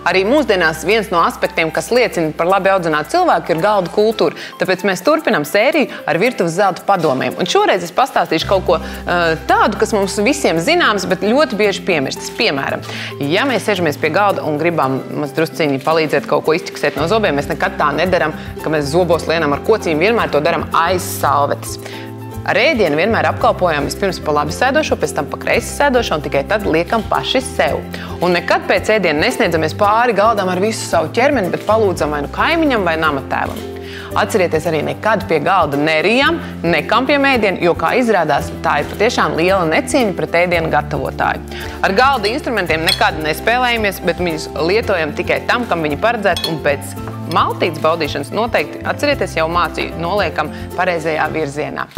Arī mūsdienās viens no aspektiem, kas liecina par labi audzinātu cilvēku, ir galda kultūra. Tāpēc mēs turpinām sēriju ar virtuves zelta padomiem. Un šoreiz es pastāstīšu kaut ko tādu, kas mums visiem zināms, bet ļoti bieži piemirstas. Piemēram, ja mēs sežamies pie galda un gribam drusciņi palīdzēt kaut ko izķiksēt no zobiem, mēs nekad tā nedaram, ka mēs zobos lienam ar kociņu, vienmēr to daram aiz salvetes. Ar ēdienu vienmēr apkalpojam vispirms pa labi sēdošo, pēc tam pa kreisi sēdošo un tikai tad liekam paši sev. Un nekad pēc ēdiena nesniedzamies pāri galdam ar visu savu ķermeni, bet palūdzam vai nu kaimiņam vai namatēvam. Atcerieties arī nekad pie galda nerijam, nekampjam ēdienu, jo, kā izrādās, tā ir patiešām liela necieņa pret ēdienu gatavotāju. Ar galda instrumentiem nekad nespēlējamies, bet viņus lietojam tikai tam, kam viņi paredzēti, un pēc maltītes baudīšanas noteikti, atcerieties, jau mācīju, noliekam pareizajā virzienā.